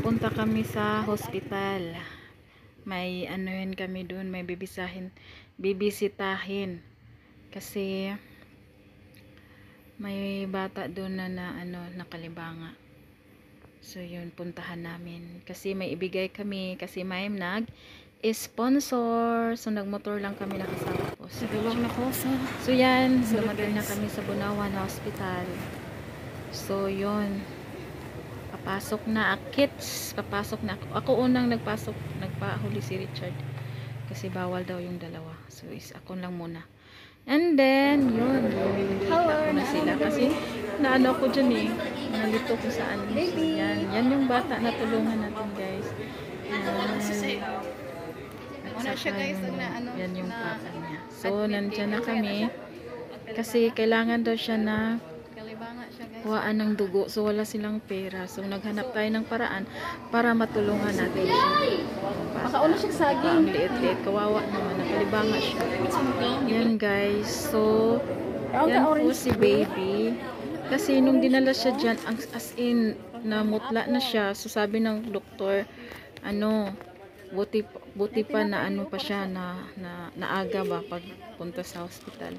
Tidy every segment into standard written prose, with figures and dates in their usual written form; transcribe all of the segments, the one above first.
pupunta kami sa hospital. May ano yun kami doon, may bibisitahin. Kasi may bata doon na nakalibanga. So yun, puntahan namin. Kasi may ibigay kami, kasi may nag-sponsor. So nagmotor lang kami nakasama po. So yan, dumating na kami sa Bunawan Hospital. So yun, papasok na kids, papasok na ako unang nagpasok, nagpahuli si Richard kasi bawal daw yung dalawa, so ako lang muna, and then yun, ako na sila kasi naano ko dyan nalito ko saan. So yan yung bata na tulungan natin guys, at saka yan yung papa niya. So nandyan na kami kasi kailangan daw siya na kuhaan ng dugo, so wala silang pera, so naghanap tayo ng paraan para matulungan natin siya. Makauna siya saging, ang liit-liit, kawawa naman, nakalibanga siya. Yan guys, so yan po si baby, kasi nung dinala siya dyan, as in namutla na siya, so sabi ng doktor, buti pa na pa siya na naaga ba pagpunta sa hospital.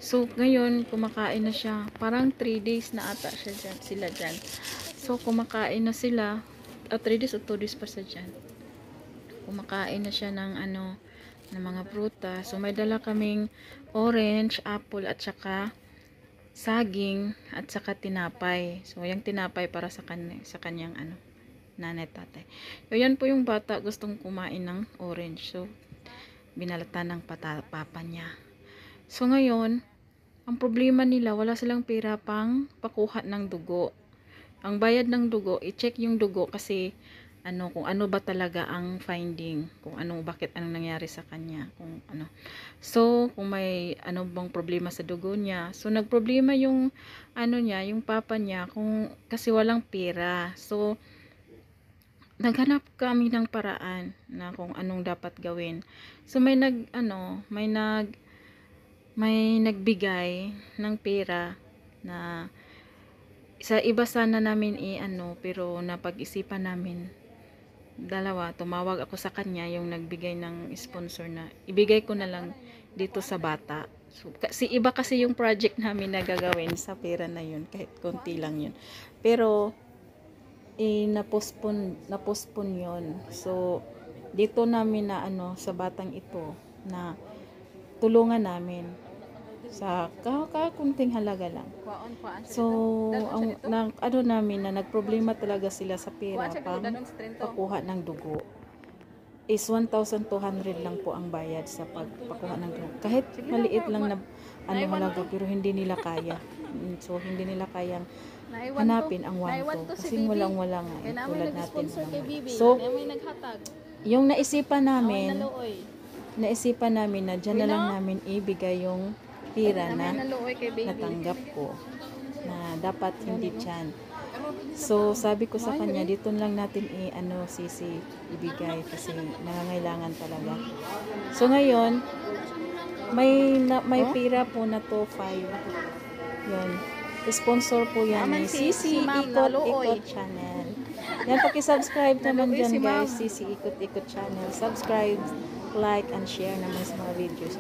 So ngayon kumakain na siya, parang 3 days na ata sila dyan. So kumakain na sila, 3 days o 2 days pa sa dyan. Kumakain na siya ng ng mga prutas. So may dala kaming orange, apple at saka saging at saka tinapay. So yung tinapay para sa kanyang nanay tatay. So yan po yung bata gustong kumain ng orange. So binalatan ng papa niya. So ngayon, ang problema nila, wala silang pera pang pakuha ng dugo. Ang bayad ng dugo, i-check yung dugo kasi kung ano ba talaga ang finding, kung bakit nangyari sa kanya, kung So kung may bang problema sa dugo niya. So nagproblema yung niya, yung papa niya, kasi walang pera. So naghanap kami ng paraan na kung anong dapat gawin. So may nagbigay ng pera na sa iba sana namin pero napag-isipan namin dalawa, tumawag ako sa kanya, yung nagbigay ng sponsor, na ibigay ko na lang dito sa bata. So kasi iba kasi yung project namin na gagawin sa pera na yun, kahit konti lang yun, pero na-postpone yun. So dito namin na sa batang ito na tulungan namin sa kunting halaga lang. So namin na nagproblema talaga sila sa pera pang pakuha ng dugo is 1,200 lang po ang bayad sa pagpakuha ng dugo. Kahit maliit lang na halaga, pero hindi nila kaya. So hindi nila kayang hanapin ang 1,200 kasi walang nga tulad natin. So yung naisipan namin na dyan na lang namin ibigay yung pira na natanggap ko, na dapat hindi dyan. So sabi ko sa kanya, dito lang natin ibigay kasi nangangailangan talaga. So ngayon may pira po na to 5. Yun, sponsor po yan ni Sisi Ikot Channel. Yan, paki-subscribe naman dyan guys, Sisi Ikot Channel. Subscribe, like, and share naman sa mga videos.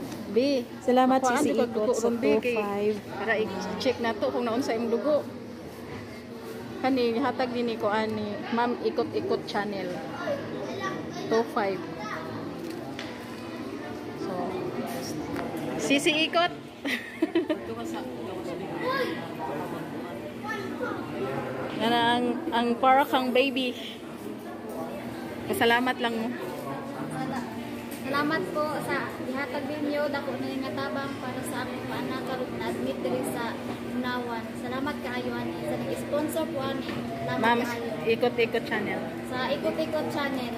Salamat Sisi Ikot sa 2.5. Para i-check na to kung naon sa imong dugo. Kani hatag din ko ani Ma'am Ikot Channel 2.5. So Sisi Ikot. Yan ang para kang baby. Kasalamat lang mo. Salamat po sa ihatag ninyo, dako na nga tabang para sa akong anak karon na admit diri sa Bunawan. Salamat kaayo ani sa nag-sponsor po ani. Ma'am Ikot Channel. Sa Ikot Channel.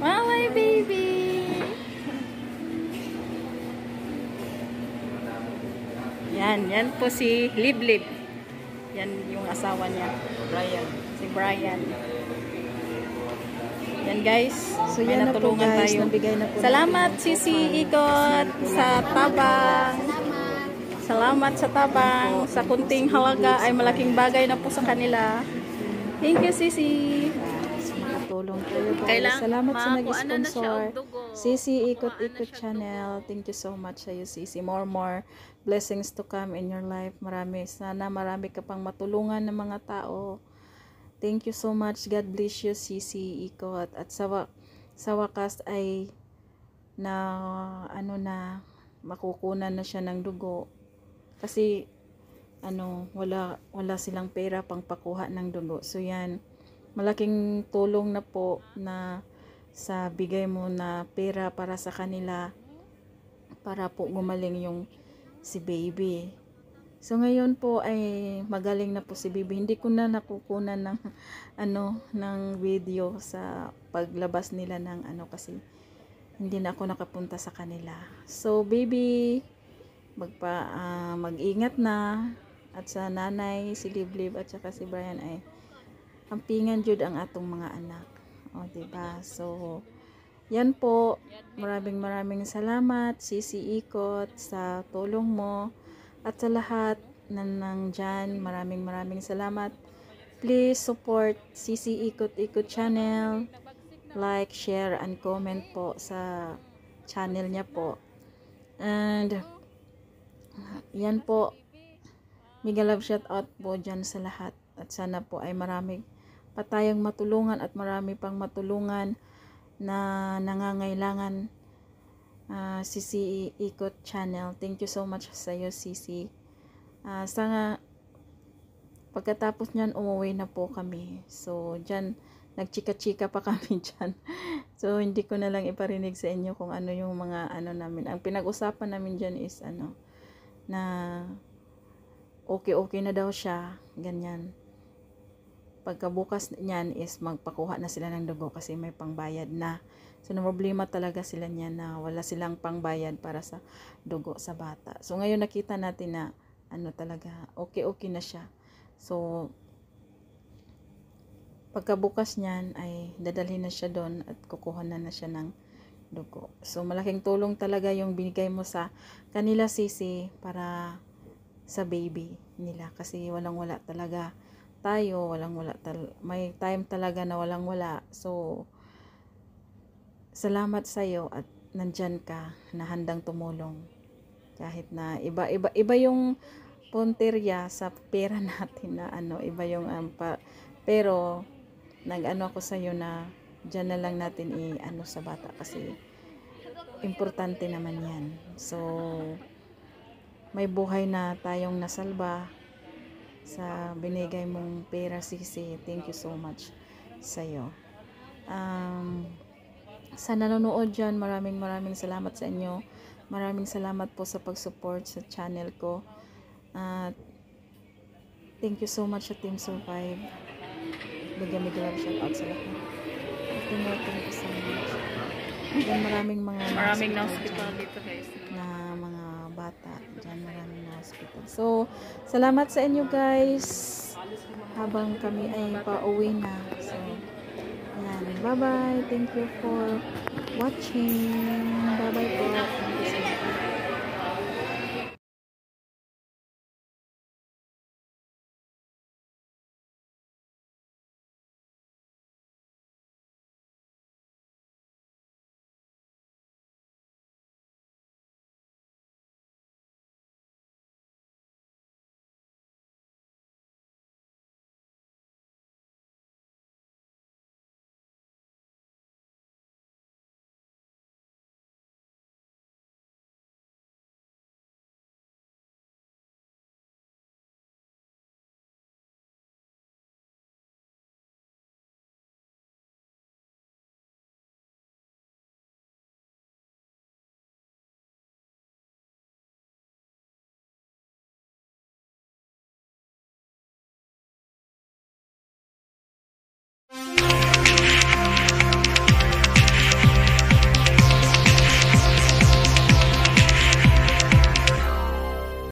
Hi baby. Yan po si Liblib. Yan yung asawa niya, si Brian. Yan guys, so yan na po guys, nabigay na po. Salamat Sisi Ikot sa tabang. Salamat sa tabang. Sa kunting halaga ay malaking bagay na po sa kanila. Thank you Sisi. tulong tayo guys. Kailang Salamat sa makuha na siya nag-sponsor. og dugo. Sisi Makuha na Ikot-Ikot siya Channel. Thank you so much sa iyo, Sisi. More blessings to come in your life. Sana marami ka pang matulungan ng mga tao. Thank you so much. God bless you, Sisi Ikot. At sa wakas ay makukunan na siya ng dugo. Kasi wala silang pera pang pakuha ng dugo. So yan, malaking tulong na po na sa bigay mo na pera para sa kanila para po gumaling yung si baby. So ngayon po ay magaling na po si baby. Hindi ko na nakukunan ng ng video sa paglabas nila ng kasi hindi na ako nakapunta sa kanila. So baby, mag-ingat na. At sa nanay, si Liblib at saka si Brian ay ampingan jud ang atong mga anak. O diba? So yan po. Maraming salamat, Sisi Ikot, sa tulong mo. At sa lahat na nandyan, maraming salamat. Please support Sisi Ikot-Ikot channel. Like, share, and comment po sa channel niya po. And yan po. Mega love shout out po dyan sa lahat. At sana po ay marami pa tayong matulungan at marami pang matulungan na nangangailangan. Sisi Ikot channel. Thank you so much sa iyo, Sisi. Sana pagkatapos nyan umuwi na po kami. So dyan nagchika-chika pa kami dyan. So hindi ko na lang iparinig sa inyo kung ano yung mga namin. Ang pinag-usapan namin dyan is na okay na daw siya, ganyan. Pagkabukas niyan is magpakuha na sila ng dugo kasi may pangbayad na. So na problema talaga sila niyan na wala silang pangbayad para sa dugo sa bata. So ngayon nakita natin na talaga okay na siya. So pagkabukas niyan ay dadalhin na siya doon at kukuha na siya ng dugo. So malaking tulong talaga yung binigay mo sa kanila, Sisi, para sa baby nila kasi walang-wala talaga tayo, may time talaga na walang-wala. So salamat sa iyo at nandyan ka na handang tumulong kahit na iba yung punteriya sa pera natin na iba yung pero ako sa iyo na dyan na lang natin sa bata kasi importante naman yan. So may buhay na tayong nasalba sa binigay mong pera, Sisi. Thank you so much sa'yo. Sa nanonood dyan, maraming salamat sa inyo. Maraming salamat po sa pag-support sa channel ko. Thank you so much sa Team Survive. Bigyan shout out sa lahat. Thank you so much. Yan, maraming na hospital dito, guys. Na mga bata dyan, maraming na hospital. So salamat sa inyo, guys, habang kami ay pauwi na. So yan, bye bye, thank you for watching. Bye bye po. Thank you so much.